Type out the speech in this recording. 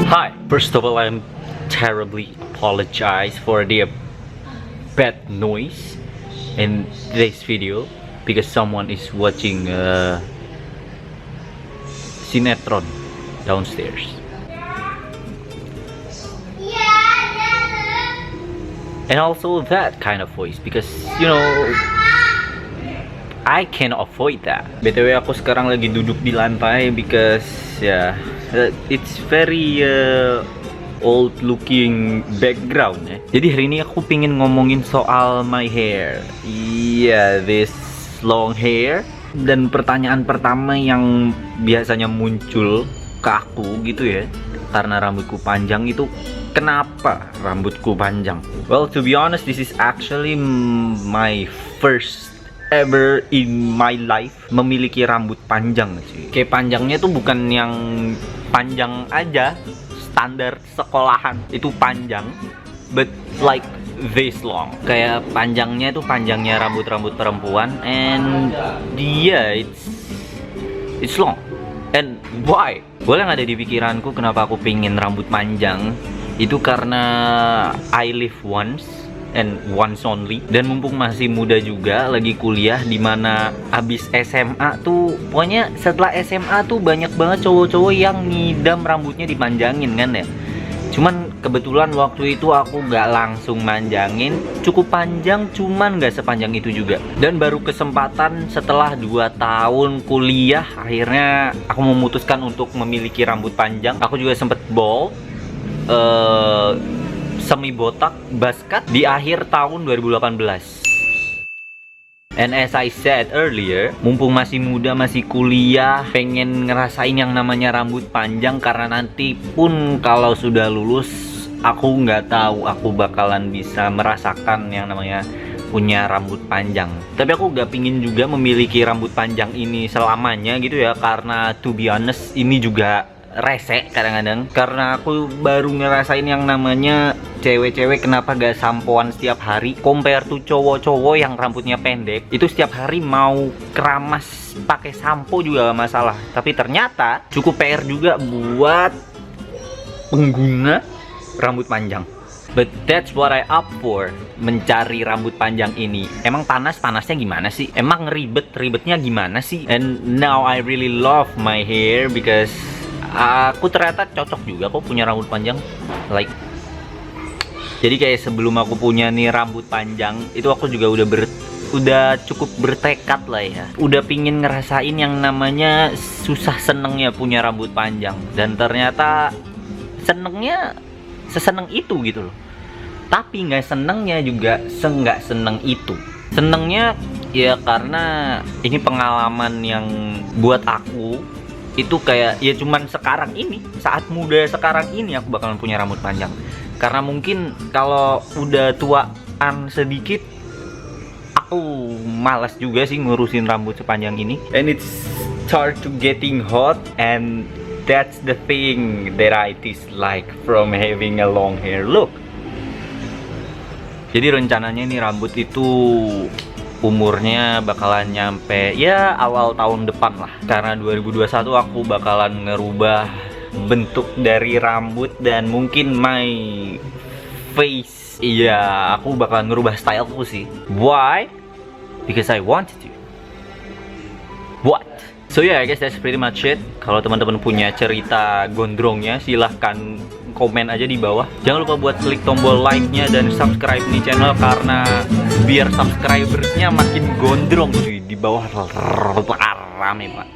Hi, first of all, I'm terribly apologize for the bad noise in today's video because someone is watching sinetron downstairs. And also that kind of voice because you know I cannot avoid that. BTW aku sekarang lagi duduk di lantai because it's very old looking background ya. Jadi hari ini aku pingin ngomongin soal my hair. Iya, this long hair. Dan pertanyaan pertama yang biasanya muncul ke aku gitu ya, karena rambutku panjang itu, kenapa rambutku panjang? Well, to be honest, this is actually my first ever in my life memiliki rambut panjang sih. Kayak panjangnya tuh bukan yang panjang aja standar sekolahan, itu panjang, but like this long. Kayak panjangnya tuh panjangnya rambut-rambut perempuan, and it's long. And why? Boleh nggak ada di pikiranku kenapa aku pengen rambut panjang? Itu karena I live once and once only, dan mumpung masih muda juga, lagi kuliah, dimana abis SMA tuh, pokoknya setelah SMA tuh banyak banget cowok-cowok yang ngidam rambutnya dipanjangin kan ya. Cuman kebetulan waktu itu aku gak langsung manjangin, cukup panjang cuman gak sepanjang itu juga. Dan baru kesempatan setelah 2 tahun kuliah, akhirnya aku memutuskan untuk memiliki rambut panjang. Aku juga sempet bald, semi botak, baskat di akhir tahun 2018. And as I said earlier, mumpung masih muda, masih kuliah, pengen ngerasain yang namanya rambut panjang, karena nanti pun kalau sudah lulus, aku nggak tahu aku bakalan bisa merasakan yang namanya punya rambut panjang. Tapi aku nggak pingin juga memiliki rambut panjang ini selamanya gitu ya, karena to be honest ini juga rese kadang-kadang, karena aku baru ngerasain yang namanya cewek-cewek kenapa gak sampoan setiap hari, compare tuh cowok-cowok yang rambutnya pendek itu setiap hari mau keramas pakai sampo juga gak masalah. Tapi ternyata cukup PR juga buat pengguna rambut panjang. But that's what I up for, mencari rambut panjang ini. Emang panasnya gimana sih? Emang ribetnya gimana sih? And now I really love my hair because aku ternyata cocok juga kok punya rambut panjang. Like, jadi kayak sebelum aku punya nih rambut panjang, itu aku juga udah cukup bertekad lah ya. Udah pingin ngerasain yang namanya susah senengnya punya rambut panjang. Dan ternyata senengnya seseneng itu gitu loh. Tapi nggak senengnya juga nggak seneng itu. Senengnya ya karena ini pengalaman yang buat aku itu kayak ya cuman sekarang ini, saat muda sekarang ini aku bakalan punya rambut panjang. Karena mungkin kalau udah tuaan sedikit, aku malas juga sih ngurusin rambut sepanjang ini. And it's start to getting hot, and that's the thing that I dislike from having a long hair look. Jadi rencananya nih rambut itu umurnya bakalan nyampe ya awal tahun depan lah. Karena 2021 aku bakalan ngerubah bentuk dari rambut dan mungkin my face. Iya, aku bakalan ngerubah styleku sih. Why? Because I wanted to. What? So yeah, I guess that's pretty much it. Kalau teman-teman punya cerita gondrongnya, silahkan komen aja di bawah. Jangan lupa buat klik tombol like-nya dan subscribe nih channel, karena biar subscribersnya makin gondrong cuy, di bawah rame banget.